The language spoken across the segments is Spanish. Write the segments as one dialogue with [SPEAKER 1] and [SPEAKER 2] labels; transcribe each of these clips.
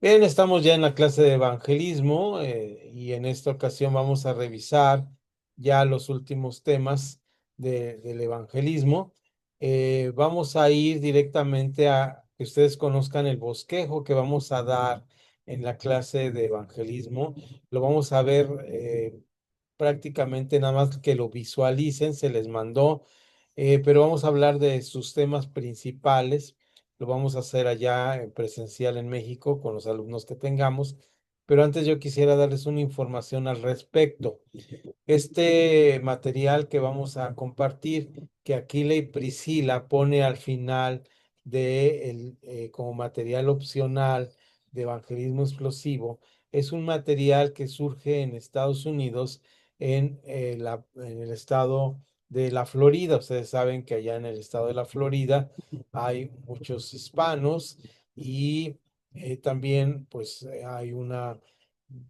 [SPEAKER 1] Bien, estamos ya en la clase de evangelismo y en esta ocasión vamos a revisar ya los últimos temas del evangelismo. Vamos a ir directamente a que ustedes conozcan el bosquejo que vamos a dar en la clase de evangelismo. Lo vamos a ver prácticamente nada más que lo visualicen, se les mandó, pero vamos a hablar de sus temas principales. Lo vamos a hacer allá en presencial en México con los alumnos que tengamos, pero antes yo quisiera darles una información al respecto. Este material que vamos a compartir, que Aquila y Priscila pone al final como material opcional de evangelismo explosivo, es un material que surge en Estados Unidos, en el estado de la Florida. Ustedes saben que allá en el estado de la Florida hay muchos hispanos y también pues hay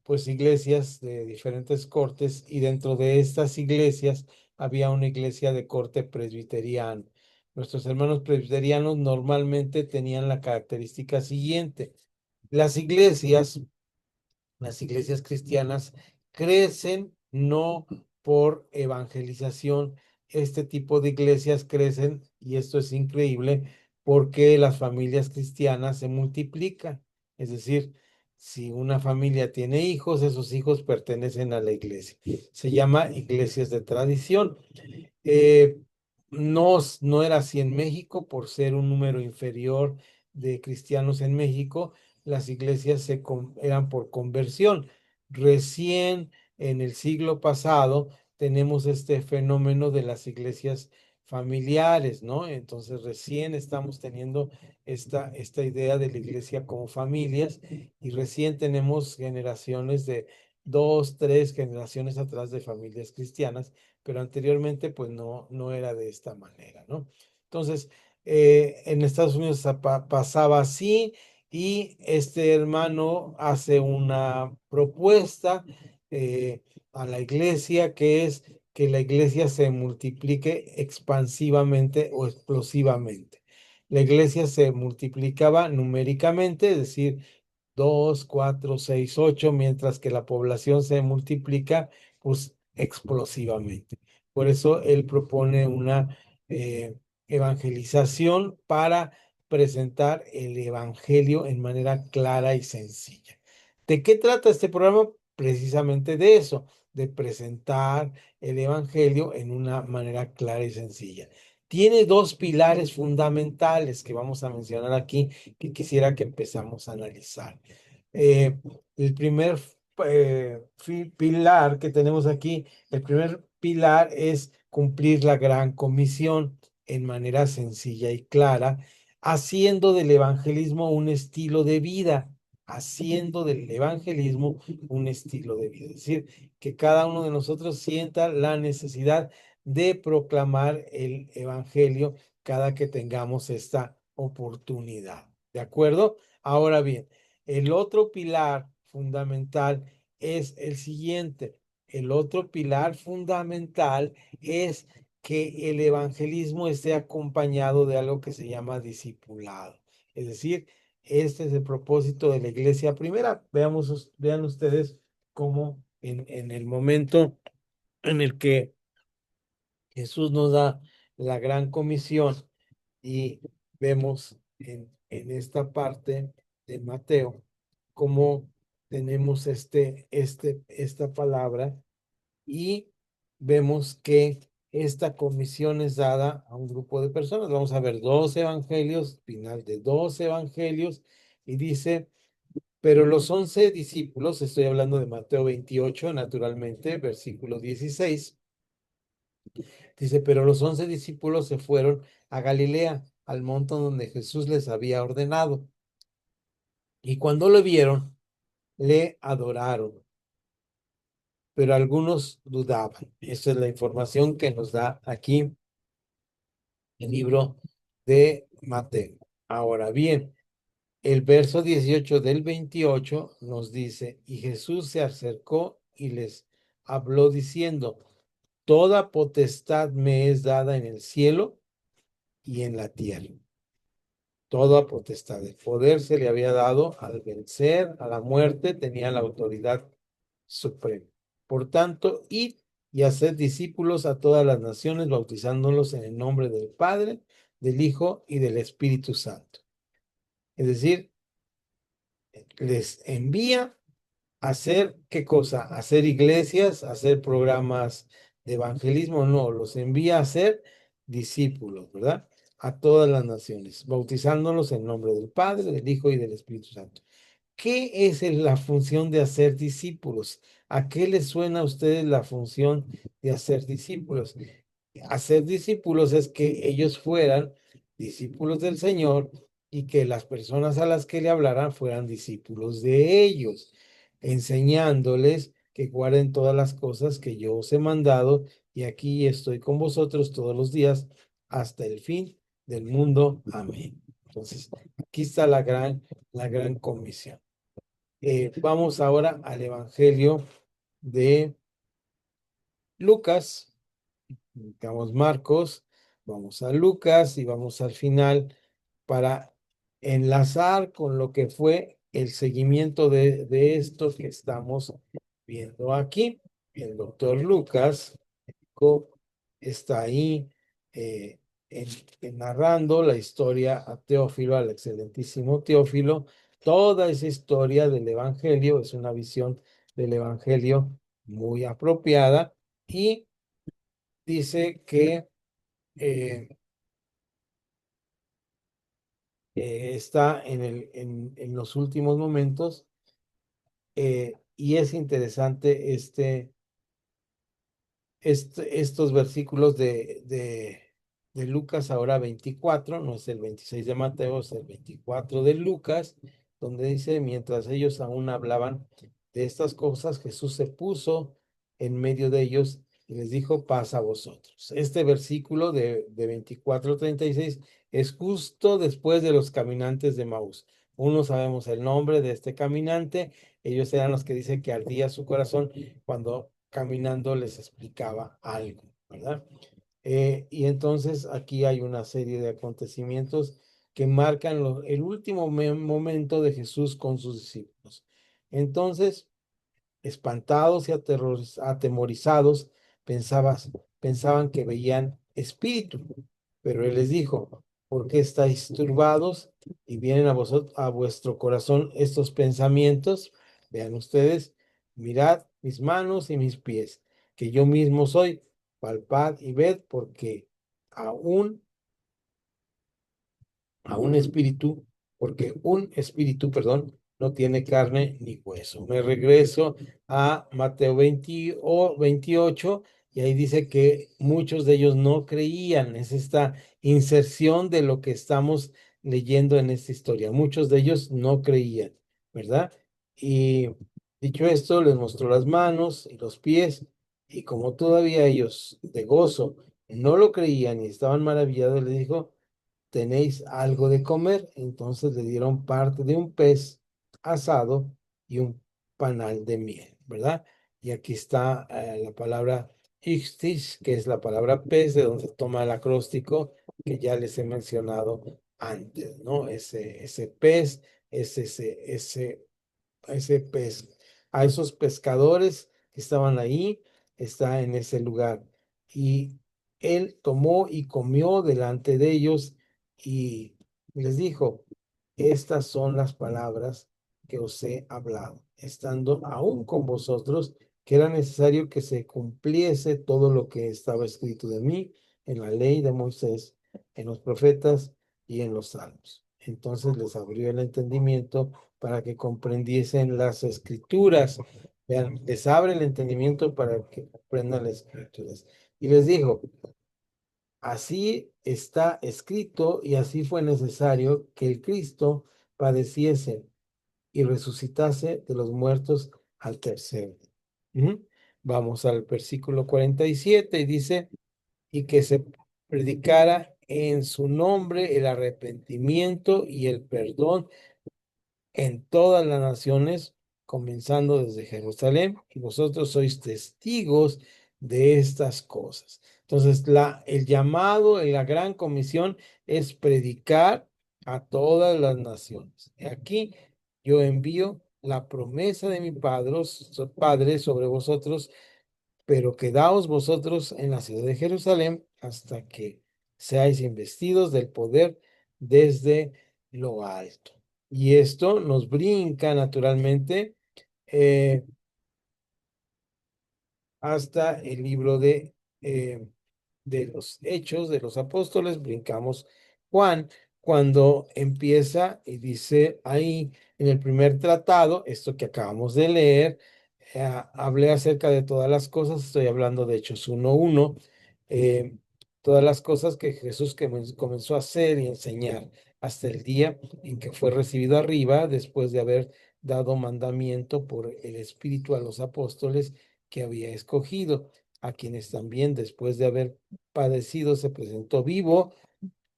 [SPEAKER 1] pues iglesias de diferentes cortes, y dentro de estas iglesias había una iglesia de corte presbiteriano. Nuestros hermanos presbiterianos normalmente tenían la característica siguiente: las iglesias cristianas crecen no por evangelización. Este tipo de iglesias crecen, y esto es increíble, porque las familias cristianas se multiplican. Es decir, si una familia tiene hijos, esos hijos pertenecen a la iglesia. Se llama iglesias de tradición. Eh, no era así en México, por ser un número inferior de cristianos en México. Las iglesias eran por conversión. Recién en el siglo pasado tenemos este fenómeno de las iglesias familiares, ¿no? Entonces recién estamos teniendo esta idea de la iglesia como familias, y recién tenemos generaciones de dos, tres generaciones atrás de familias cristianas, pero anteriormente pues no era de esta manera, ¿no? Entonces, en Estados Unidos pasaba así, y este hermano hace una propuesta a la iglesia, que es que la iglesia se multiplique expansivamente o explosivamente. La iglesia se multiplicaba numéricamente, es decir, 2, 4, 6, 8, mientras que la población se multiplica pues explosivamente. Por eso él propone una evangelización para presentar el evangelio en manera clara y sencilla. ¿De qué trata este programa? Precisamente de eso, de presentar el evangelio en una manera clara y sencilla. Tiene dos pilares fundamentales que vamos a mencionar aquí, que quisiera que empezamos a analizar. Eh, el primer pilar que tenemos aquí, el primer pilar es cumplir la gran comisión en manera sencilla y clara, haciendo del evangelismo un estilo de vida, haciendo del evangelismo un estilo de vida. Es decir, que cada uno de nosotros sienta la necesidad de proclamar el evangelio cada que tengamos esta oportunidad. ¿De acuerdo? Ahora bien, el otro pilar fundamental es el siguiente. El otro pilar fundamental es que el evangelismo esté acompañado de algo que se llama discipulado. Es decir, este es el propósito de la iglesia primera. Vean ustedes cómo en el momento en el que Jesús nos da la gran comisión, y vemos en esta parte de Mateo cómo tenemos esta palabra, y vemos que esta comisión es dada a un grupo de personas. Vamos a ver dos evangelios, final de dos evangelios, y dice: pero los 11 discípulos, estoy hablando de Mateo 28, naturalmente, versículo 16. Dice: pero los 11 discípulos se fueron a Galilea, al monte donde Jesús les había ordenado. Y cuando lo vieron, le adoraron, pero algunos dudaban. Esa es la información que nos da aquí el libro de Mateo. Ahora bien, el verso 18 del 28 nos dice: y Jesús se acercó y les habló diciendo: toda potestad me es dada en el cielo y en la tierra. toda potestad. El poder se le había dado al vencer a la muerte, tenía la autoridad suprema. Por tanto, id y haced discípulos a todas las naciones, bautizándolos en el nombre del Padre, del Hijo y del Espíritu Santo. Es decir, les envía a hacer, ¿qué cosa? Hacer iglesias, hacer programas de evangelismo, no, los envía a hacer discípulos, ¿verdad? A todas las naciones, bautizándolos en nombre del Padre, del Hijo y del Espíritu Santo. ¿Qué es la función de hacer discípulos? ¿A qué les suena a ustedes la función de hacer discípulos? Hacer discípulos es que ellos fueran discípulos del Señor y que las personas a las que le hablaran fueran discípulos de ellos, enseñándoles que guarden todas las cosas que yo os he mandado, y aquí estoy con vosotros todos los días hasta el fin del mundo. Amén. Entonces, aquí está la gran comisión. Vamos ahora al Evangelio de Lucas. Quitamos Marcos, vamos a Lucas y vamos al final para enlazar con lo que fue el seguimiento de esto que estamos viendo aquí. El doctor Lucas está ahí eh, narrando la historia a Teófilo, al excelentísimo Teófilo. Toda esa historia del Evangelio es una visión del Evangelio muy apropiada, y dice que eh, está en los últimos momentos, y es interesante estos versículos de Lucas, ahora 24, no es el 26 de Mateo, es el 24 de Lucas, donde dice: mientras ellos aún hablaban de estas cosas, Jesús se puso en medio de ellos y les dijo: paz a vosotros. Este versículo de 24-36 es justo después de los caminantes de Maús. Uno sabemos el nombre de este caminante. Ellos eran los que dicen que ardía su corazón cuando caminando les explicaba algo, ¿verdad? Y entonces aquí hay una serie de acontecimientos que marcan el último momento de Jesús con sus discípulos. Entonces, espantados y atemorizados, pensaban que veían espíritu, pero él les dijo: ¿por qué estáis turbados y vienen a vuestro corazón estos pensamientos? Vean ustedes, mirad mis manos y mis pies, que yo mismo soy. Palpad y ved, porque aún a un espíritu, porque un espíritu, perdón, no tiene carne ni hueso. Me regreso a Mateo 20 o 28, y ahí dice que muchos de ellos no creían. Es esta inserción de lo que estamos leyendo en esta historia. Muchos de ellos no creían, ¿verdad? Y dicho esto, les mostró las manos y los pies, y como todavía ellos de gozo no lo creían y estaban maravillados, les dijo: ¿tenéis algo de comer? Entonces le dieron parte de un pez asado y un panal de miel, ¿verdad? Y aquí está la palabra ixtis, que es la palabra pez, de donde toma el acróstico que ya les he mencionado antes, ¿no? Ese pez es ese pez. A esos pescadores que estaban ahí, está en ese lugar. Y él tomó y comió delante de ellos y les dijo: estas son las palabras que os he hablado, estando aún con vosotros, que era necesario que se cumpliese todo lo que estaba escrito de mí en la ley de Moisés, en los profetas y en los salmos. Entonces les abrió el entendimiento para que comprendiesen las escrituras. Vean, les abre el entendimiento para que comprendan las escrituras. Y les dijo: así está escrito, y así fue necesario que el Cristo padeciese y resucitase de los muertos al tercer día. Vamos al versículo 47 y dice: y que se predicara en su nombre el arrepentimiento y el perdón en todas las naciones, comenzando desde Jerusalén, y vosotros sois testigos de estas cosas. Entonces, el llamado en la gran comisión es predicar a todas las naciones. Aquí yo envío la promesa de mi Padre sobre vosotros, pero quedaos vosotros en la ciudad de Jerusalén hasta que seáis investidos del poder desde lo alto. Y esto nos brinca naturalmente eh, hasta el libro de los Hechos de los Apóstoles, brincamos Juan, cuando empieza y dice ahí en el primer tratado, esto que acabamos de leer, hablé acerca de todas las cosas, estoy hablando de Hechos 1:1, eh, todas las cosas que Jesús comenzó a hacer y enseñar hasta el día en que fue recibido arriba, después de haber dado mandamiento por el Espíritu a los apóstoles que había escogido, a quienes también después de haber padecido se presentó vivo,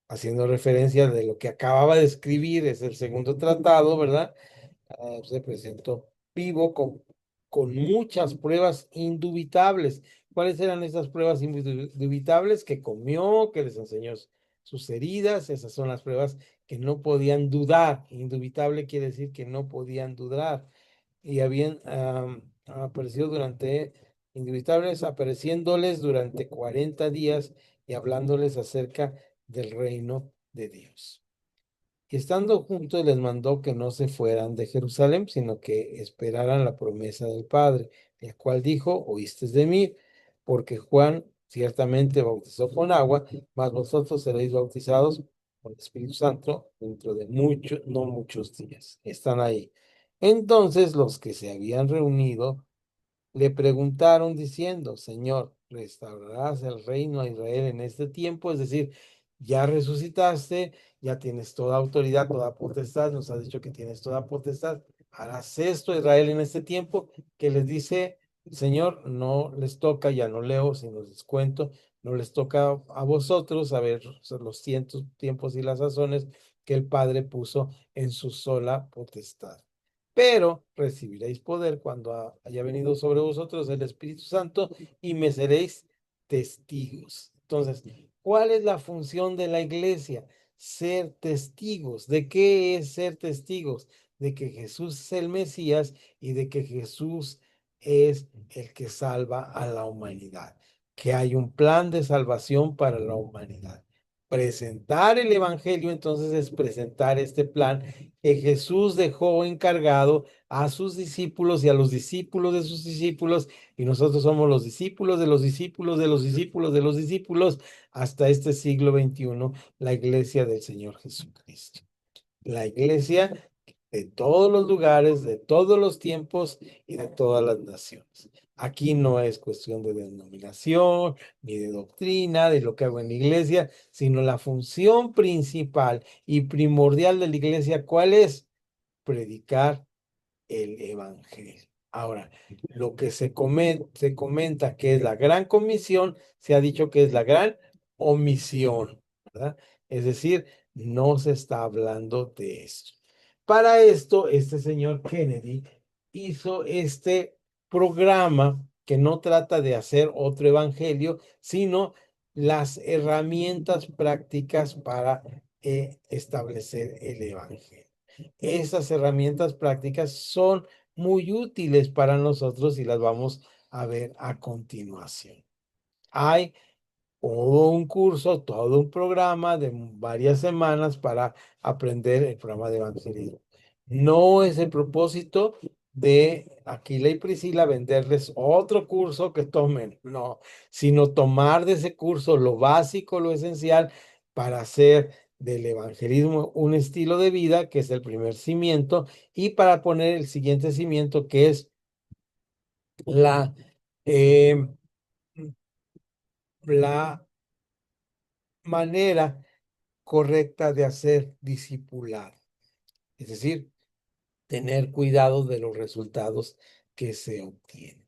[SPEAKER 1] haciendo referencia de lo que acababa de escribir, es el segundo tratado, ¿verdad? Se presentó vivo con muchas pruebas indubitables. ¿Cuáles eran esas pruebas indubitables? Que comió, que les enseñó sus heridas, esas son las pruebas que no podían dudar. Indubitable quiere decir que no podían dudar. Y habían aparecido indubitables, apareciéndoles durante 40 días y hablándoles acerca del reino de Dios. Y estando juntos les mandó que no se fueran de Jerusalén, sino que esperaran la promesa del Padre, el cual dijo, oíste de mí, porque Juan ciertamente bautizó con agua, mas vosotros seréis bautizados con el Espíritu Santo dentro de muchos, no muchos días. Están ahí. Entonces los que se habían reunido le preguntaron diciendo, Señor, ¿restaurarás el reino a Israel en este tiempo? Es decir, ya resucitaste, ya tienes toda autoridad, toda potestad, nos has dicho que tienes toda potestad. ¿Harás esto a Israel en este tiempo? Que les dice, Señor, no les toca, ya no leo, sino les cuento, no les toca a vosotros saber los tiempos y las sazones que el Padre puso en su sola potestad. Pero recibiréis poder cuando haya venido sobre vosotros el Espíritu Santo y me seréis testigos. Entonces, ¿cuál es la función de la iglesia? Ser testigos. ¿De qué es ser testigos? De que Jesús es el Mesías y de que Jesús es el que salva a la humanidad, que hay un plan de salvación para la humanidad. Presentar el Evangelio entonces es presentar este plan que Jesús dejó encargado a sus discípulos y a los discípulos de sus discípulos, y nosotros somos los discípulos de los discípulos de los discípulos de los discípulos hasta este siglo XXI, la iglesia del Señor Jesucristo. La iglesia de todos los lugares, de todos los tiempos y de todas las naciones. Aquí no es cuestión de denominación, ni de doctrina, de lo que hago en la iglesia, sino la función principal y primordial de la iglesia, ¿cuál es? Predicar el evangelio. Ahora, lo que se comenta que es la gran comisión, se ha dicho que es la gran omisión, ¿verdad? Es decir, no se está hablando de esto. Para esto, este señor Kennedy hizo este programa que no trata de hacer otro evangelio, sino las herramientas prácticas para establecer el evangelio. Esas herramientas prácticas son muy útiles para nosotros y las vamos a ver a continuación. Hay todo un curso, todo un programa de varias semanas para aprender el programa de evangelismo. No es el propósito de Aquila y Priscila venderles otro curso que tomen, no, sino tomar de ese curso lo básico, lo esencial para hacer del evangelismo un estilo de vida, que es el primer cimiento, y para poner el siguiente cimiento, que es la, eh, la manera correcta de hacer discipulado. Es decir, tener cuidado de los resultados que se obtienen.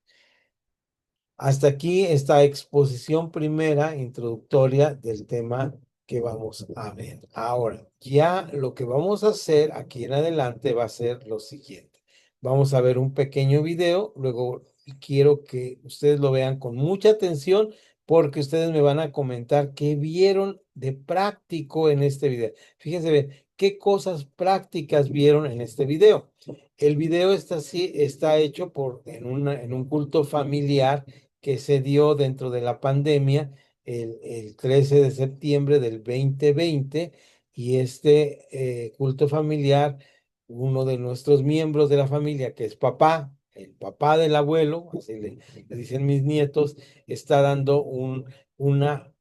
[SPEAKER 1] Hasta aquí esta exposición primera introductoria del tema que vamos a ver. Ahora, ya lo que vamos a hacer aquí en adelante va a ser lo siguiente. Vamos a ver un pequeño video, luego quiero que ustedes lo vean con mucha atención porque ustedes me van a comentar qué vieron de práctico en este video. Fíjense bien, qué cosas prácticas vieron en este video. El video está hecho en un culto familiar que se dio dentro de la pandemia el 13 de septiembre del 2020, y culto familiar, uno de nuestros miembros de la familia, que es papá, el papá del abuelo, así le dicen mis nietos, está dando una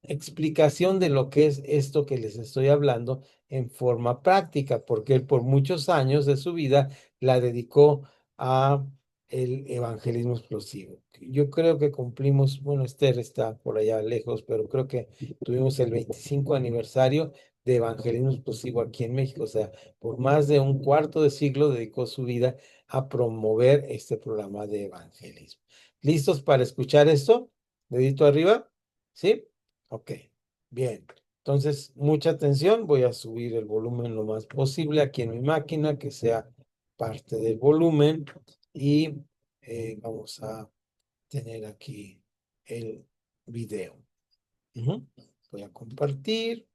[SPEAKER 1] explicación de lo que es esto que les estoy hablando en forma práctica, porque él por muchos años de su vida la dedicó a el evangelismo explosivo. Yo creo que cumplimos, bueno, Esther está por allá lejos, pero creo que tuvimos el 25 aniversario de evangelismo explosivo aquí en México. O sea, por más de un cuarto de siglo dedicó su vida a promover este programa de evangelismo. ¿Listos para escuchar esto? Dedito arriba. ¿Sí? Ok, bien. Entonces, mucha atención. Voy a subir el volumen lo más posible aquí en mi máquina, que sea parte del volumen. Y vamos a tener aquí el video. Ujú. Voy a compartir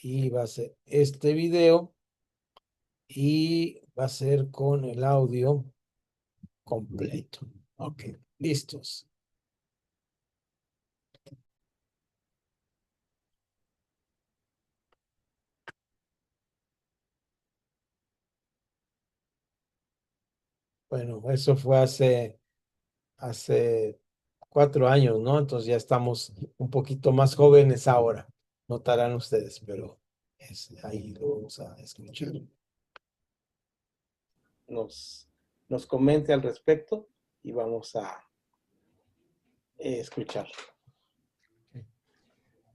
[SPEAKER 1] y va a ser este video y va a ser con el audio completo. Ok, listos. Bueno, eso fue hace 4 años, ¿no? Entonces ya estamos un poquito más jóvenes ahora, notarán ustedes, pero ahí lo vamos a escuchar. Nos, nos comente al respecto y vamos a escucharlo.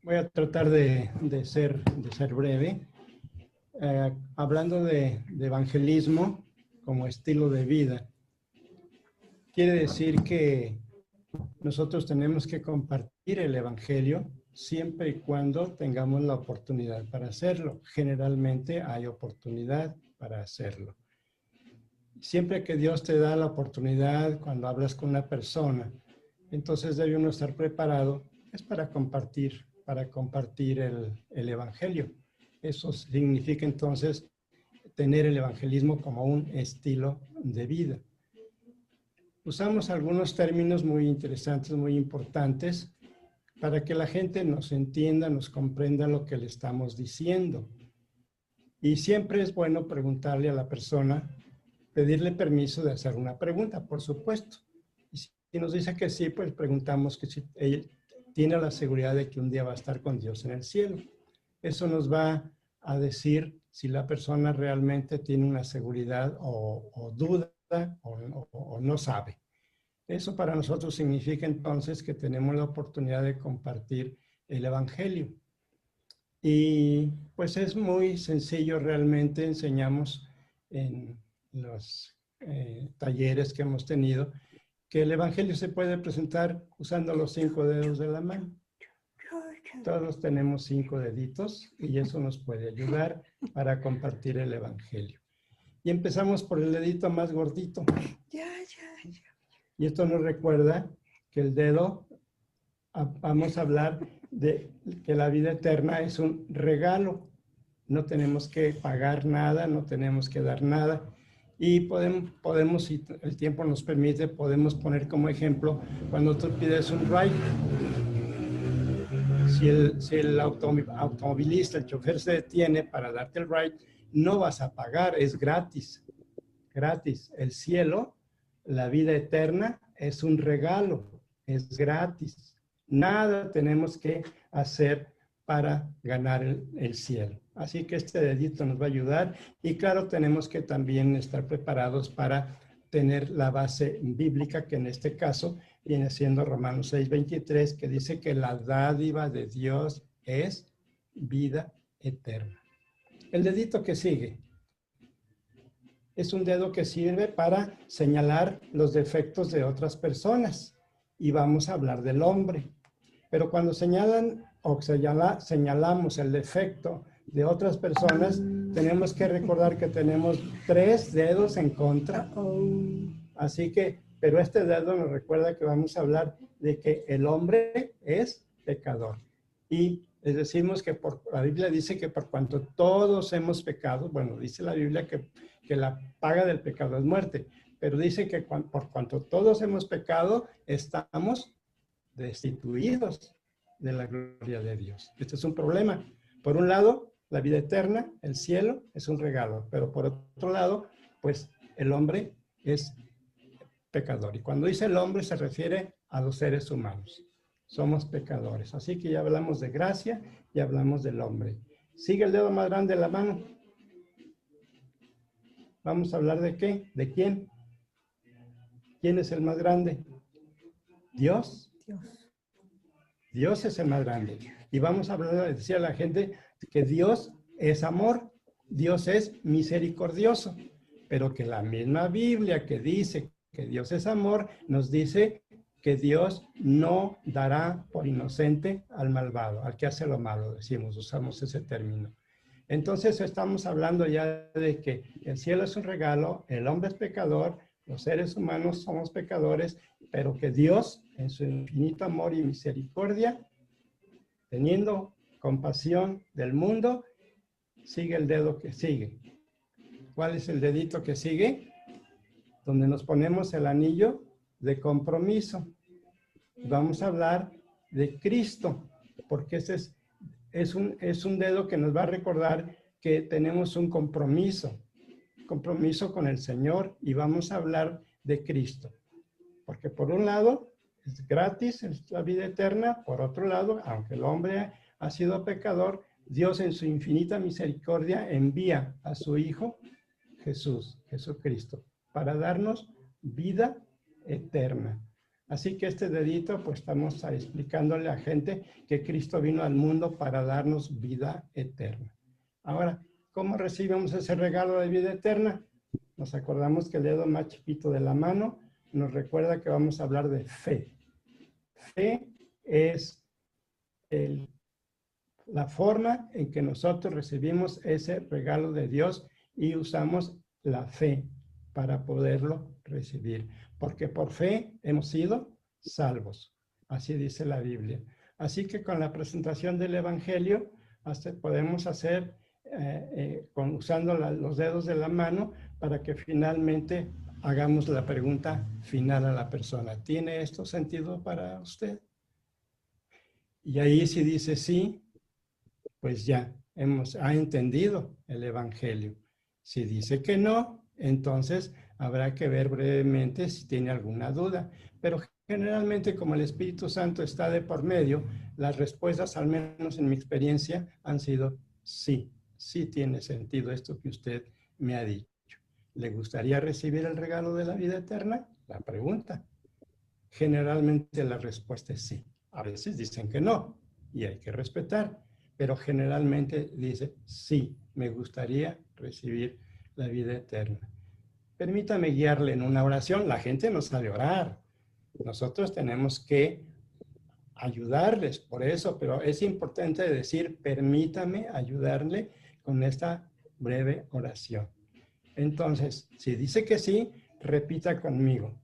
[SPEAKER 2] Voy a tratar de ser breve. Hablando de evangelismo como estilo de vida, quiere decir que nosotros tenemos que compartir el evangelio siempre y cuando tengamos la oportunidad para hacerlo. Generalmente hay oportunidad para hacerlo. Siempre que Dios te da la oportunidad, cuando hablas con una persona, entonces debe uno estar preparado es para compartir el evangelio. Eso significa entonces tener el evangelismo como un estilo de vida. Usamos algunos términos muy interesantes, muy importantes, para que la gente nos entienda, nos comprenda lo que le estamos diciendo. Y siempre es bueno preguntarle a la persona, pedirle permiso de hacer una pregunta, por supuesto. Y si nos dice que sí, pues preguntamos que si él tiene la seguridad de que un día va a estar con Dios en el cielo. Eso nos va a decir si la persona realmente tiene una seguridad o duda o no sabe. Eso para nosotros significa entonces que tenemos la oportunidad de compartir el Evangelio. Y pues es muy sencillo realmente, enseñamos en los talleres que hemos tenido, que el Evangelio se puede presentar usando los 5 dedos de la mano. Todos tenemos 5 deditos y eso nos puede ayudar para compartir el Evangelio. Y empezamos por el dedito más gordito. Y esto nos recuerda que el dedo, vamos a hablar de que la vida eterna es un regalo. No tenemos que pagar nada, no tenemos que dar nada. Y podemos, si el tiempo nos permite, podemos poner como ejemplo cuando tú pides un ride. Si el automovilista, el chofer se detiene para darte el ride, no vas a pagar, es gratis. Gratis. El cielo, la vida eterna, es un regalo, es gratis. Nada tenemos que hacer para ganar el cielo. Así que este dedito nos va a ayudar y claro, tenemos que también estar preparados para tener la base bíblica, que en este caso viene siendo Romanos 6:23, que dice que la dádiva de Dios es vida eterna. El dedito que sigue es un dedo que sirve para señalar los defectos de otras personas y vamos a hablar del hombre. Pero cuando señalamos el defecto de otras personas, tenemos que recordar que tenemos 3 dedos en contra. Así que, pero este dedo nos recuerda que vamos a hablar de que el hombre es pecador. Y les decimos que la Biblia dice que por cuanto todos hemos pecado, bueno, dice la Biblia que la paga del pecado es muerte, pero dice que por cuanto todos hemos pecado, estamos destituidos de la gloria de Dios. Este es un problema. Por un lado, la vida eterna, el cielo, es un regalo, pero por otro lado, pues el hombre es pecador. Y cuando dice el hombre se refiere a los seres humanos. Somos pecadores. Así que ya hablamos de gracia y hablamos del hombre. Sigue el dedo más grande de la mano. Vamos a hablar de qué, de quién. ¿Quién es el más grande? Dios. Dios es el más grande. Y vamos a hablar, decía a la gente que Dios es amor, Dios es misericordioso, pero que la misma Biblia que dice que Dios es amor, nos dice que Dios no dará por inocente al malvado, al que hace lo malo, decimos, usamos ese término. Entonces estamos hablando ya de que el cielo es un regalo, el hombre es pecador, los seres humanos somos pecadores, pero que Dios, en su infinito amor y misericordia, teniendo compasión del mundo, sigue el dedo que sigue. ¿Cuál es el dedito que sigue? Donde nos ponemos el anillo de compromiso. Vamos a hablar de Cristo, porque ese es un dedo que nos va a recordar que tenemos un compromiso con el Señor, y vamos a hablar de Cristo. Porque por un lado es gratis, es la vida eterna. Por otro lado, aunque el hombre ha sido pecador, Dios en su infinita misericordia envía a su Hijo Jesucristo, para darnos vida eterna. Así que este dedito, pues estamos explicándole a gente que Cristo vino al mundo para darnos vida eterna. Ahora, ¿cómo recibimos ese regalo de vida eterna? Nos acordamos que el dedo más chiquito de la mano nos recuerda que vamos a hablar de fe. Fe es la forma en que nosotros recibimos ese regalo de Dios y usamos la fe para poderlo recibir. Porque por fe hemos sido salvos. Así dice la Biblia. Así que con la presentación del Evangelio podemos hacer usando los dedos de la mano para que finalmente hagamos la pregunta final a la persona. ¿Tiene esto sentido para usted? Y ahí si dice sí, pues ya ha entendido el Evangelio. Si dice que no, entonces habrá que ver brevemente si tiene alguna duda. Pero generalmente, como el Espíritu Santo está de por medio, las respuestas, al menos en mi experiencia, han sido sí. Sí tiene sentido esto que usted me ha dicho. ¿Le gustaría recibir el regalo de la vida eterna? La pregunta. Generalmente la respuesta es sí. A veces dicen que no, y hay que respetar, pero generalmente dice sí, me gustaría recibir la vida eterna. Permítame guiarle en una oración. La gente no sabe orar. Nosotros tenemos que ayudarles por eso, pero es importante decir, permítame ayudarle con esta breve oración. Entonces, si dice que sí, repita conmigo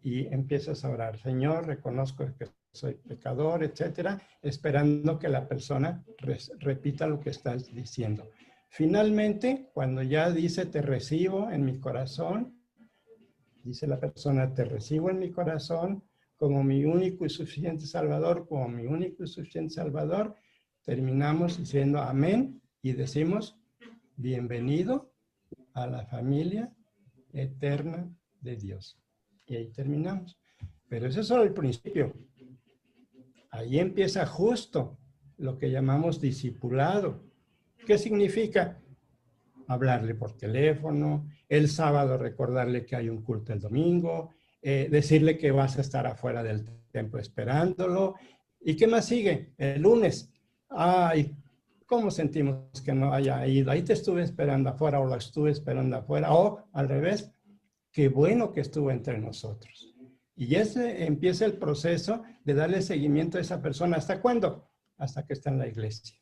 [SPEAKER 2] y empiezas a orar. Señor, reconozco que soy pecador, etcétera, esperando que la persona repita lo que estás diciendo. Finalmente, cuando ya dice te recibo en mi corazón, dice la persona te recibo en mi corazón como mi único y suficiente Salvador, terminamos diciendo amén y decimos bienvenido a la familia eterna de Dios. Y ahí terminamos. Pero eso es solo el principio. Ahí empieza justo lo que llamamos discipulado. ¿Qué significa? Hablarle por teléfono, el sábado recordarle que hay un culto el domingo, decirle que vas a estar afuera del templo esperándolo. ¿Y qué más sigue? El lunes. Ay, ¿cómo sentimos que no haya ido? Ahí te estuve esperando afuera o la estuve esperando afuera. O al revés, qué bueno que estuvo entre nosotros. Y ese empieza el proceso de darle seguimiento a esa persona. ¿Hasta cuándo? Hasta que está en la iglesia.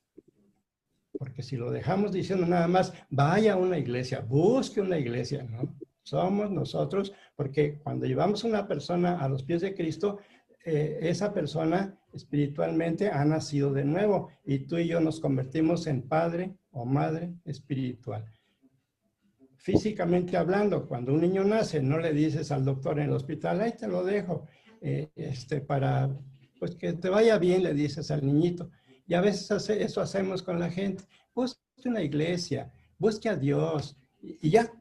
[SPEAKER 2] Porque si lo dejamos diciendo nada más, vaya a una iglesia, busque una iglesia, ¿no? Somos nosotros, porque cuando llevamos a una persona a los pies de Cristo, esa persona espiritualmente ha nacido de nuevo y tú y yo nos convertimos en padre o madre espiritual. Físicamente hablando, cuando un niño nace, no le dices al doctor en el hospital, ahí te lo dejo, para pues que te vaya bien, le dices al niñito. Y a veces eso hacemos con la gente. Busque una iglesia, busque a Dios y ya.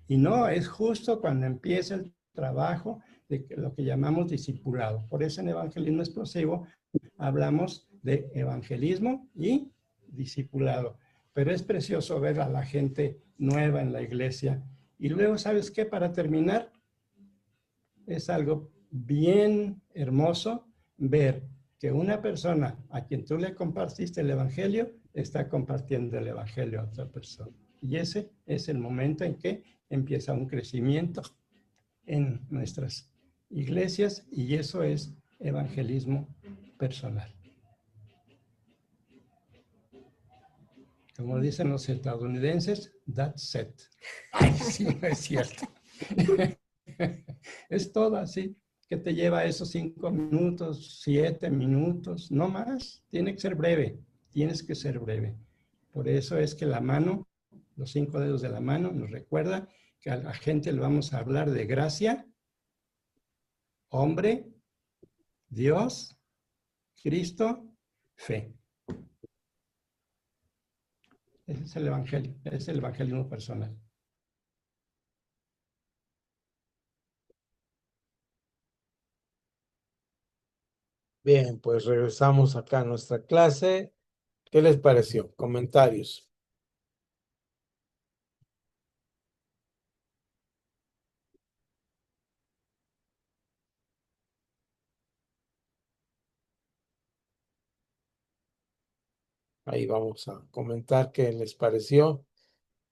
[SPEAKER 2] Y no, es justo cuando empieza el trabajo de lo que llamamos discipulado. Por eso en evangelismo explosivo hablamos de evangelismo y discipulado. Pero es precioso ver a la gente nueva en la iglesia. Y luego, ¿sabes qué? Para terminar, es algo bien hermoso ver que una persona a quien tú le compartiste el evangelio está compartiendo el evangelio a otra persona. Y ese es el momento en que empieza un crecimiento en nuestras iglesias y eso es evangelismo personal. Como dicen los estadounidenses, that's it. Ay, sí, no es cierto. Es todo así, que te lleva esos 5 minutos, 7 minutos, no más. Tiene que ser breve, tienes que ser breve. Por eso es que la mano, los 5 dedos de la mano, nos recuerda que a la gente le vamos a hablar de gracia, hombre, Dios, Cristo, fe. Ese es el evangelio, es el evangelismo personal.
[SPEAKER 1] Bien, pues regresamos acá a nuestra clase. ¿Qué les pareció? Comentarios. Ahí vamos a comentar qué les pareció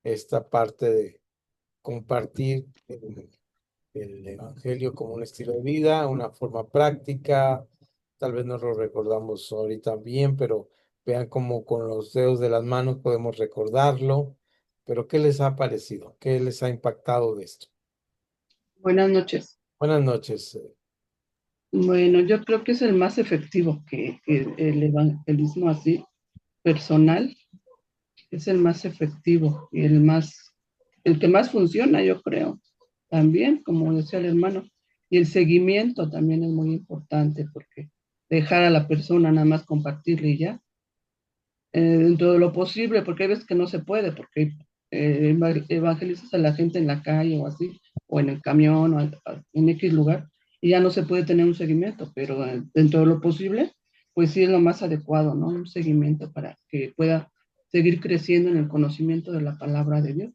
[SPEAKER 1] esta parte de compartir el evangelio como un estilo de vida, una forma práctica. Tal vez no lo recordamos ahorita bien, pero vean cómo con los dedos de las manos podemos recordarlo. Pero ¿qué les ha parecido? ¿Qué les ha impactado de esto?
[SPEAKER 3] Buenas noches.
[SPEAKER 1] Buenas noches.
[SPEAKER 3] Bueno, yo creo que es el más efectivo que el evangelismo así personal es el más efectivo y el que más funciona, yo creo. También, como decía el hermano, y el seguimiento también es muy importante porque dejar a la persona nada más compartirle y ya, dentro de lo posible, porque hay veces que no se puede, porque evangelizas a la gente en la calle o así, o en el camión, o en X lugar, y ya no se puede tener un seguimiento, pero dentro de lo posible, pues sí es lo más adecuado, ¿no? Un seguimiento para que pueda seguir creciendo en el conocimiento de la palabra de Dios.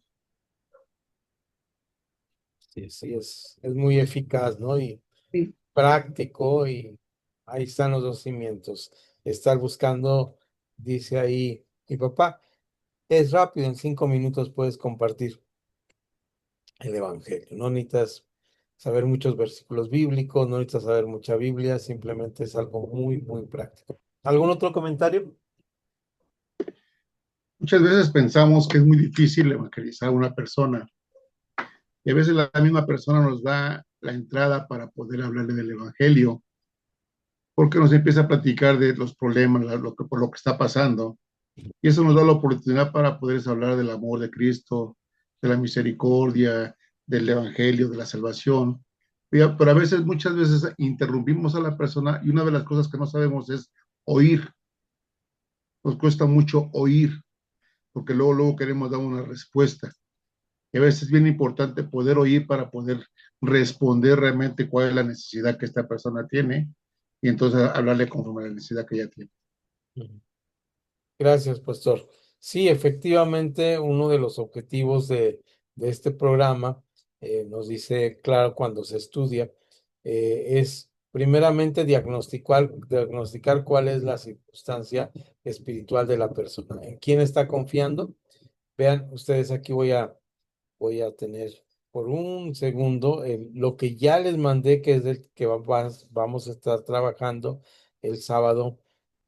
[SPEAKER 1] Sí, sí, es muy eficaz, ¿no? Y
[SPEAKER 3] Sí,
[SPEAKER 1] práctico y ahí están los dos cimientos. Estar buscando, dice ahí mi papá, es rápido, en 5 minutos puedes compartir el evangelio. No necesitas saber muchos versículos bíblicos, no necesitas saber mucha Biblia, simplemente es algo muy, muy práctico. ¿Algún otro comentario?
[SPEAKER 4] Muchas veces pensamos que es muy difícil evangelizar a una persona y a veces la misma persona nos da la entrada para poder hablarle del evangelio porque nos empieza a platicar de los problemas, por lo que está pasando y eso nos da la oportunidad para poder hablar del amor de Cristo, de la misericordia, del evangelio, de la salvación. Pero a veces, muchas veces interrumpimos a la persona y una de las cosas que no sabemos es oír. Nos cuesta mucho oír porque luego queremos dar una respuesta. Y a veces es bien importante poder oír para poder responder realmente cuál es la necesidad que esta persona tiene y entonces hablarle conforme a la necesidad que ella tiene.
[SPEAKER 1] Ujú. Gracias, pastor. Sí, efectivamente, uno de los objetivos de este programa, nos dice claro cuando se estudia, es primeramente diagnosticar cuál es la circunstancia espiritual de la persona, en quién está confiando. Vean, ustedes aquí voy a tener por un segundo lo que ya les mandé, que es el que vamos a estar trabajando el sábado,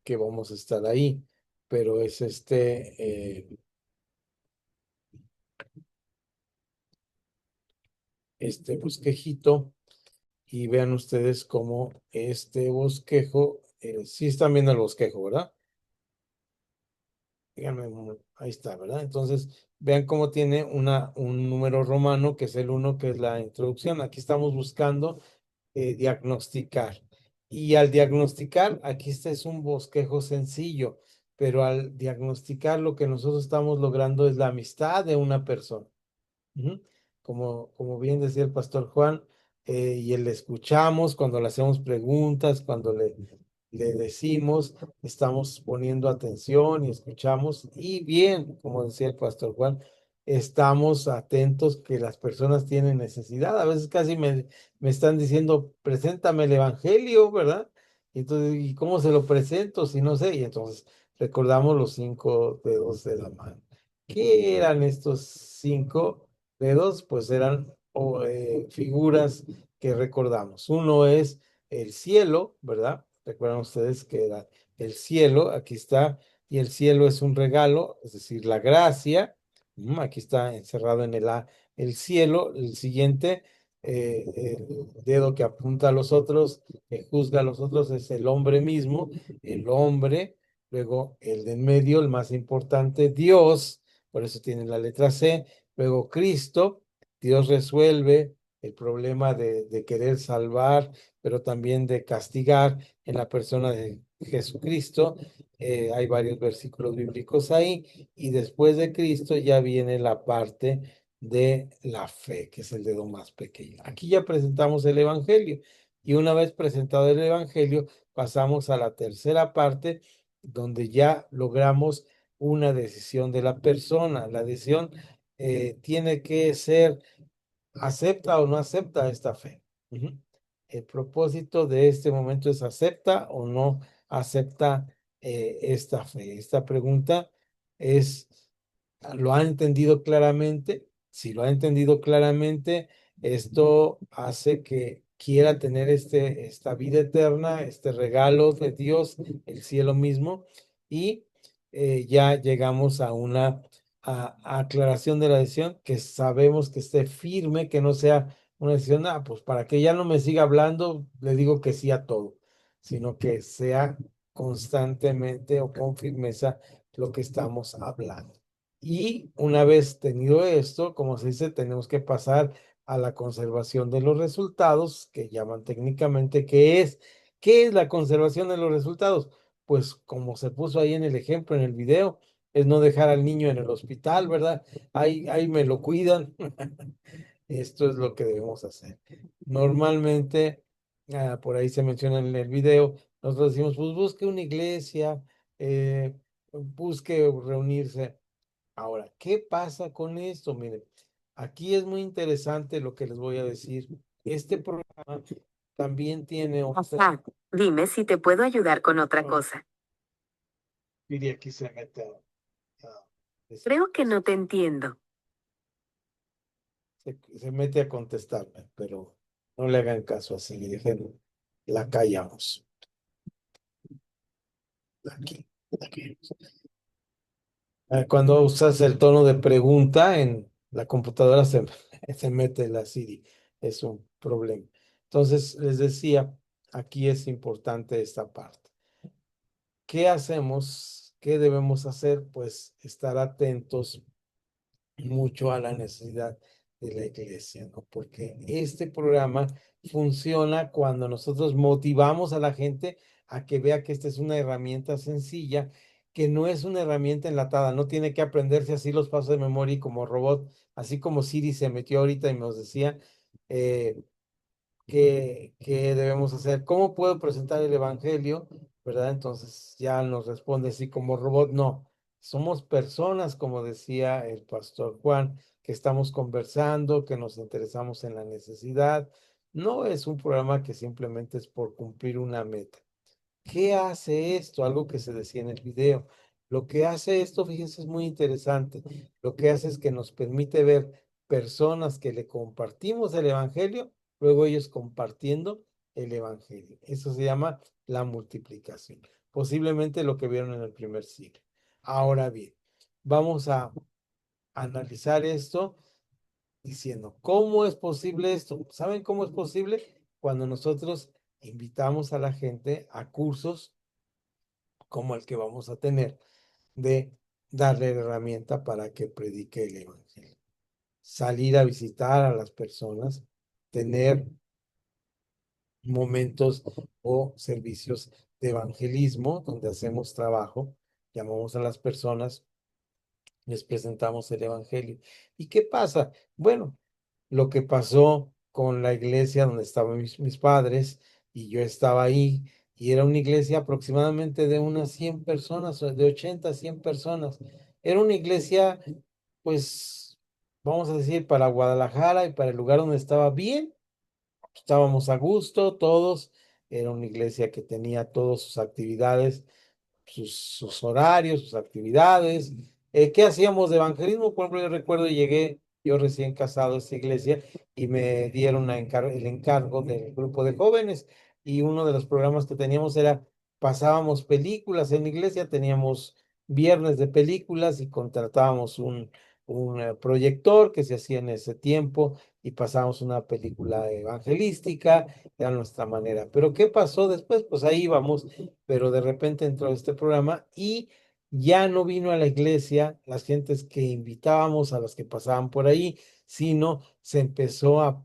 [SPEAKER 1] que vamos a estar ahí, pero es este bosquejito y vean ustedes cómo este bosquejo, sí están viendo el bosquejo, ¿verdad? Díganme, ahí está, ¿verdad? Entonces, vean cómo tiene un número romano, que es el 1, que es la introducción. Aquí estamos buscando diagnosticar. Y al diagnosticar, aquí este es un bosquejo sencillo, pero al diagnosticar lo que nosotros estamos logrando es la amistad de una persona. Ujú. Como bien decía el pastor Juan, y le escuchamos cuando le hacemos preguntas, cuando le decimos, estamos poniendo atención y escuchamos. Y bien, como decía el pastor Juan, estamos atentos que las personas tienen necesidad. A veces casi me están diciendo, preséntame el evangelio, ¿verdad? Y entonces, ¿y cómo se lo presento si no sé? Y entonces recordamos los 5 dedos de la mano. ¿Qué eran estos 5 dedos? Pues eran figuras que recordamos. Uno es el cielo, ¿verdad? Recuerdan ustedes que era el cielo, aquí está, y el cielo es un regalo, es decir, la gracia. Aquí está encerrado en el A, el cielo. El siguiente, el dedo que apunta a los otros, que juzga a los otros, es el hombre mismo, el hombre. Luego el de en medio, el más importante, Dios, por eso tiene la letra C. Luego Cristo, Dios resuelve el problema de querer salvar, pero también de castigar en la persona de Jesucristo. Hay varios versículos bíblicos ahí. Y después de Cristo ya viene la parte de la fe, que es el dedo más pequeño. Aquí ya presentamos el Evangelio. Y una vez presentado el Evangelio, pasamos a la tercera parte, donde ya logramos una decisión de la persona. La decisión tiene que ser, ¿acepta o no acepta esta fe? Ujú. El propósito de este momento es, ¿acepta o no acepta esta fe? Esta pregunta es, ¿lo ha entendido claramente? Si lo ha entendido claramente, esto hace que quiera tener esta vida eterna, este regalo de Dios, el cielo mismo, y ya llegamos a una aclaración de la decisión, que sabemos que esté firme, que no sea una decisión, pues para que ya no me siga hablando, le digo que sí a todo, sino que sea constantemente o con firmeza lo que estamos hablando. Y una vez tenido esto, como se dice, tenemos que pasar a la conservación de los resultados, que llaman técnicamente, ¿qué es la conservación de los resultados? Pues como se puso ahí en el ejemplo, en el video, es no dejar al niño en el hospital, ¿verdad? Ahí me lo cuidan. Esto es lo que debemos hacer. Normalmente, por ahí se menciona en el video, nosotros decimos, pues busque una iglesia, busque reunirse. Ahora, ¿qué pasa con esto? Miren, aquí es muy interesante lo que les voy a decir. Este programa también tiene
[SPEAKER 5] Ajá. Dime si te puedo ayudar con otra cosa.
[SPEAKER 1] Diría aquí se mete
[SPEAKER 5] Creo que no te entiendo.
[SPEAKER 1] se mete a contestarme, pero no le hagan caso así, dejen, la callamos. Aquí. Cuando usas el tono de pregunta en la computadora se mete la Siri. Es un problema. Entonces, les decía, aquí es importante esta parte. ¿Qué hacemos? ¿Qué debemos hacer? Pues estar atentos mucho a la necesidad de la iglesia, ¿no? Porque este programa funciona cuando nosotros motivamos a la gente a que vea que esta es una herramienta sencilla, que no es una herramienta enlatada, no tiene que aprenderse así los pasos de memoria y como robot, así como Siri se metió ahorita y nos decía, eh, ¿qué debemos hacer? ¿Cómo puedo presentar el evangelio? ¿Verdad? Entonces ya nos responde así como robot, no. Somos personas, como decía el pastor Juan, que estamos conversando, que nos interesamos en la necesidad. No es un programa que simplemente es por cumplir una meta. ¿Qué hace esto? Algo que se decía en el video. Lo que hace esto, fíjense, es muy interesante. Lo que hace es que nos permite ver personas que le compartimos el evangelio, luego ellos compartiendo el evangelio. Eso se llama la multiplicación. Posiblemente lo que vieron en el primer siglo. Ahora bien, vamos a analizar esto diciendo, ¿cómo es posible esto? ¿Saben cómo es posible? cuando nosotros invitamos a la gente a cursos como el que vamos a tener, de darle la herramienta para que predique el evangelio. Salir a visitar a las personas, tener momentos o servicios de evangelismo donde hacemos trabajo, llamamos a las personas, les presentamos el evangelio. ¿Y qué pasa? Bueno, lo que pasó con la iglesia donde estaban mis padres y yo estaba ahí, y era una iglesia aproximadamente de unas 100 personas, o de 80 a 100 personas. Era una iglesia, pues, vamos a decir, para Guadalajara y para el lugar donde estaba bien. Estábamos a gusto todos. Era una iglesia que tenía todas sus actividades, sus horarios, sus actividades. ¿Qué hacíamos de evangelismo? Por ejemplo, yo recuerdo, llegué yo recién casado a esta iglesia y me dieron el encargo del grupo de jóvenes, y uno de los programas que teníamos era, pasábamos películas en la iglesia, teníamos viernes de películas y contratábamos un proyector que se hacía en ese tiempo y pasábamos una película evangelística. Era nuestra manera. Pero ¿qué pasó después? Pues ahí íbamos, pero de repente entró este programa y ya no vino a la iglesia las gentes que invitábamos, a las que pasaban por ahí, sino se empezó a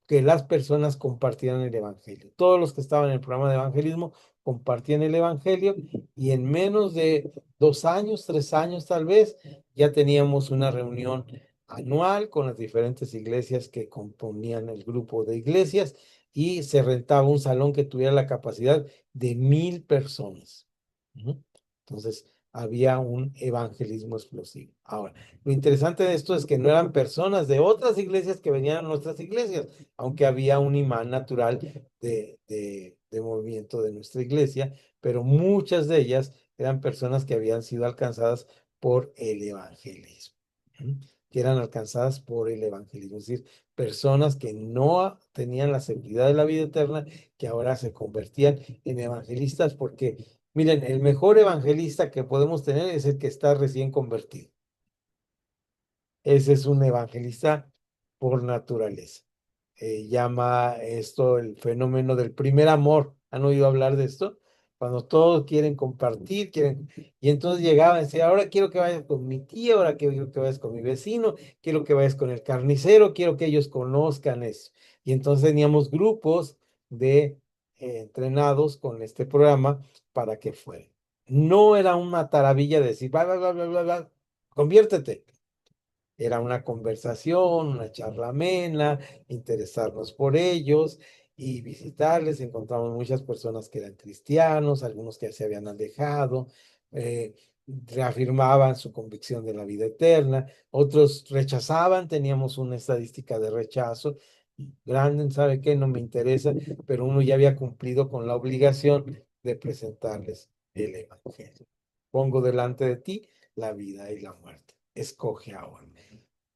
[SPEAKER 1] que las personas compartieran el evangelio. Todos los que estaban en el programa de evangelismo compartían el evangelio, y en menos de 2 años, 3 años tal vez, ya teníamos una reunión anual con las diferentes iglesias que componían el grupo de iglesias, y se rentaba un salón que tuviera la capacidad de 1000 personas. Ujú. Entonces, había un evangelismo explosivo. Ahora, lo interesante de esto es que no eran personas de otras iglesias que venían a nuestras iglesias, aunque había un imán natural de movimiento de nuestra iglesia, pero muchas de ellas eran personas que habían sido alcanzadas por el evangelismo. ¿Mm? Que eran alcanzadas por el evangelismo, es decir, personas que no tenían la seguridad de la vida eterna, que ahora se convertían en evangelistas, porque miren, el mejor evangelista que podemos tener es el que está recién convertido. Ese es un evangelista por naturaleza. Llama esto el fenómeno del primer amor. ¿Han oído hablar de esto? Cuando todos quieren compartir, y entonces llegaban y decían, ahora quiero que vayas con mi tía, ahora quiero que vayas con mi vecino, quiero que vayas con el carnicero, quiero que ellos conozcan eso. Y entonces teníamos grupos de entrenados con este programa para que fueran. No era una maravilla decir, bla, bla, bla, bla, bla, bla, conviértete. Era una conversación, una charla amena, interesarnos por ellos y visitarles. Encontramos muchas personas que eran cristianos, algunos que se habían alejado, eh, reafirmaban su convicción de la vida eterna, otros rechazaban. Teníamos una estadística de rechazo grande, ¿sabe qué? No me interesa, pero uno ya había cumplido con la obligación de presentarles el evangelio. Pongo delante de ti la vida y la muerte. Escoge ahora.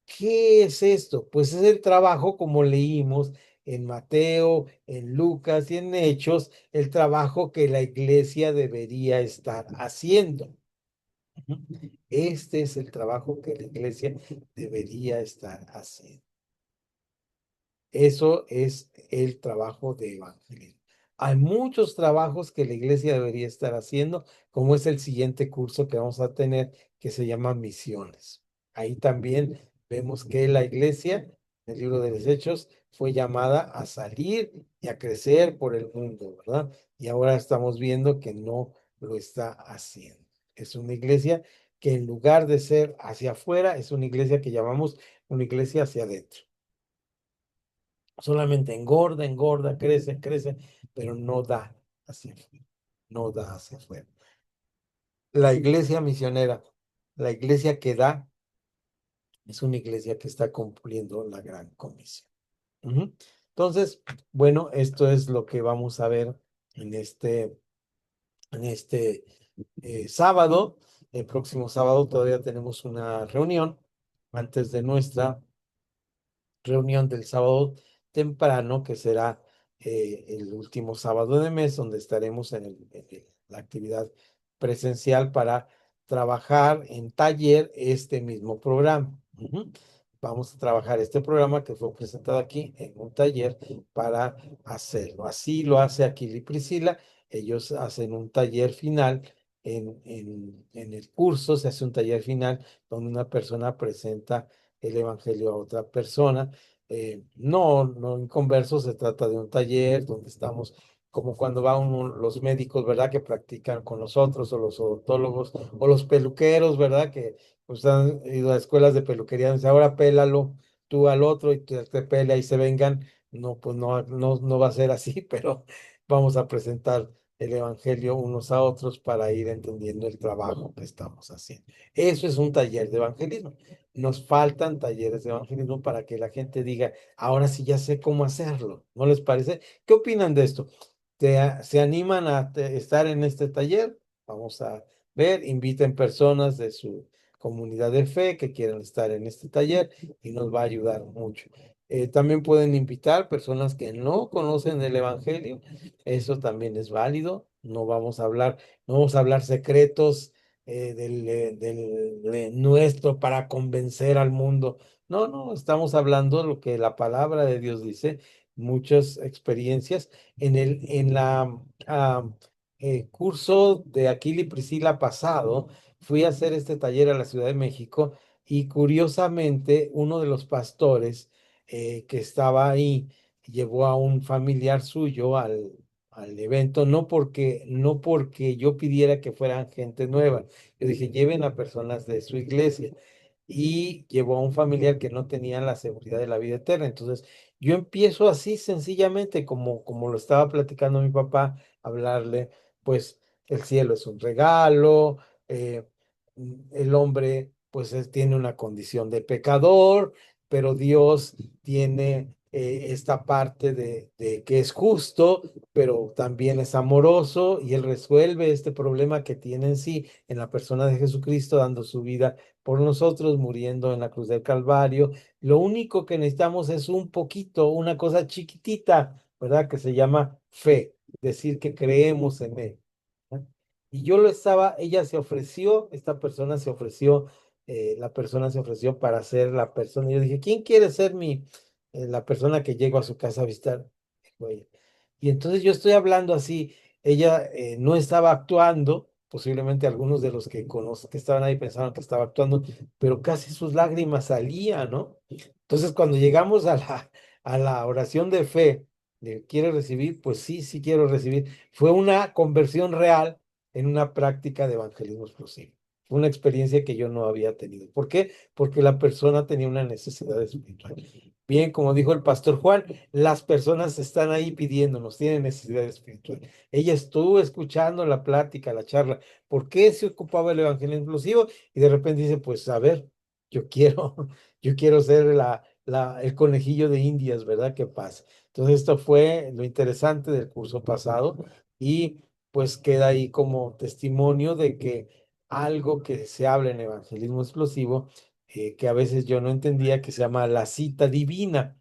[SPEAKER 1] ¿Qué es esto? Pues es el trabajo, como leímos en Mateo, en Lucas y en Hechos, el trabajo que la iglesia debería estar haciendo. Ujú. Este es el trabajo que la iglesia debería estar haciendo. Eso es el trabajo de evangelismo. Hay muchos trabajos que la iglesia debería estar haciendo, como es el siguiente curso que vamos a tener, que se llama Misiones. Ahí también vemos que la iglesia, en el libro de los Hechos, fue llamada a salir y a crecer por el mundo, ¿verdad? Y ahora estamos viendo que no lo está haciendo. Es una iglesia que, en lugar de ser hacia afuera, es una iglesia que llamamos una iglesia hacia adentro. Solamente engorda, engorda, crece, crece, pero no da hacia afuera. No da hacia afuera. La iglesia misionera, la iglesia que da, es una iglesia que está cumpliendo la gran comisión. Ujú. Entonces, bueno, esto es lo que vamos a ver en este sábado. El próximo sábado todavía tenemos una reunión antes de nuestra reunión del sábado temprano, que será el último sábado de mes, donde estaremos en la actividad presencial para trabajar en taller este mismo programa. Ujú. vamos a trabajar este programa que fue presentado aquí en un taller para hacerlo. Así lo hace Aquila y Priscila. Ellos hacen un taller final en el curso, se hace un taller final donde una persona presenta el evangelio a otra persona. No en converso, se trata de un taller donde estamos como cuando van los médicos, ¿verdad? Que practican con nosotros, o los odontólogos, o los peluqueros, ¿verdad? Que pues han ido a escuelas de peluquería, donde dice, ahora pélalo tú al otro y te pela y se vengan. No, pues no va a ser así, pero vamos a presentar el evangelio unos a otros para ir entendiendo el trabajo que estamos haciendo. Eso es un taller de evangelismo. Nos faltan talleres de evangelismo para que la gente diga, ahora sí ya sé cómo hacerlo. ¿No les parece? ¿Qué opinan de esto? ¿Se animan a estar en este taller? Vamos a ver, inviten personas de su comunidad de fe que quieran estar en este taller y nos va a ayudar mucho. También pueden invitar personas que no conocen el evangelio, eso también es válido. No vamos a hablar secretos de nuestro para convencer al mundo. No, estamos hablando lo que la palabra de Dios dice, muchas experiencias en la curso de Aquila y Priscila pasado. Fui a hacer este taller a la Ciudad de México y curiosamente uno de los pastores que estaba ahí llevó a un familiar suyo al evento, no porque yo pidiera que fueran gente nueva. Yo dije, lleven a personas de su iglesia. Y llevó a un familiar que no tenía la seguridad de la vida eterna. Entonces, yo empiezo así sencillamente, como lo estaba platicando mi papá, hablarle, pues el cielo es un regalo, el hombre pues tiene una condición de pecador, pero Dios tiene esta parte de que es justo, pero también es amoroso, y Él resuelve este problema que tiene en sí en la persona de Jesucristo, dando su vida por nosotros, muriendo en la cruz del Calvario. Lo único que necesitamos es un poquito, una cosa chiquitita, ¿verdad? Que se llama fe, decir que creemos en Él. ¿Eh? Y esta persona se ofreció, la persona se ofreció para ser la persona. Yo dije, ¿quién quiere ser la persona que llego a su casa a visitar? Dijo ella. Y entonces yo estoy hablando así, ella no estaba actuando, posiblemente algunos de los que conozco que estaban ahí pensaban que estaba actuando, pero casi sus lágrimas salían, ¿no? Entonces cuando llegamos a la oración de fe, de ¿quiere recibir? Pues sí, sí quiero recibir. Fue una conversión real en una práctica de evangelismo explosivo. Fue una experiencia que yo no había tenido. ¿Por qué? Porque la persona tenía una necesidad espiritual. Bien, como dijo el pastor Juan, las personas están ahí pidiéndonos, tienen necesidad espiritual. Ella estuvo escuchando la plática, la charla, ¿por qué se ocupaba el evangelismo explosivo? Y de repente dice, pues a ver, yo quiero, yo quiero ser el conejillo de Indias, ¿verdad? ¿Qué pasa? Entonces esto fue lo interesante del curso pasado, y pues queda ahí como testimonio de que algo que se habla en evangelismo explosivo, que a veces yo no entendía, que se llama la cita divina.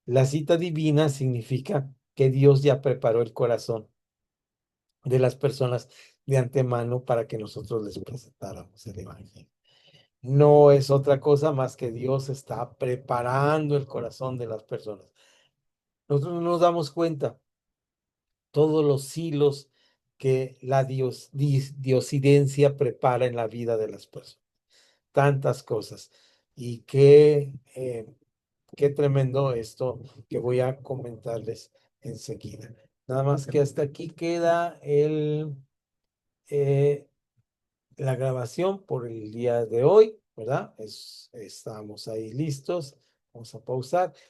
[SPEAKER 1] La cita divina significa que Dios ya preparó el corazón de las personas de antemano para que nosotros les presentáramos el evangelio. No es otra cosa más que Dios está preparando el corazón de las personas. Nosotros no nos damos cuenta todos los hilos que la diosidencia prepara en la vida de las personas. Tantas cosas. Y qué tremendo esto que voy a comentarles enseguida. Nada más que hasta aquí queda eh, la grabación por el día de hoy, ¿verdad? Estamos ahí listos. Vamos a pausar.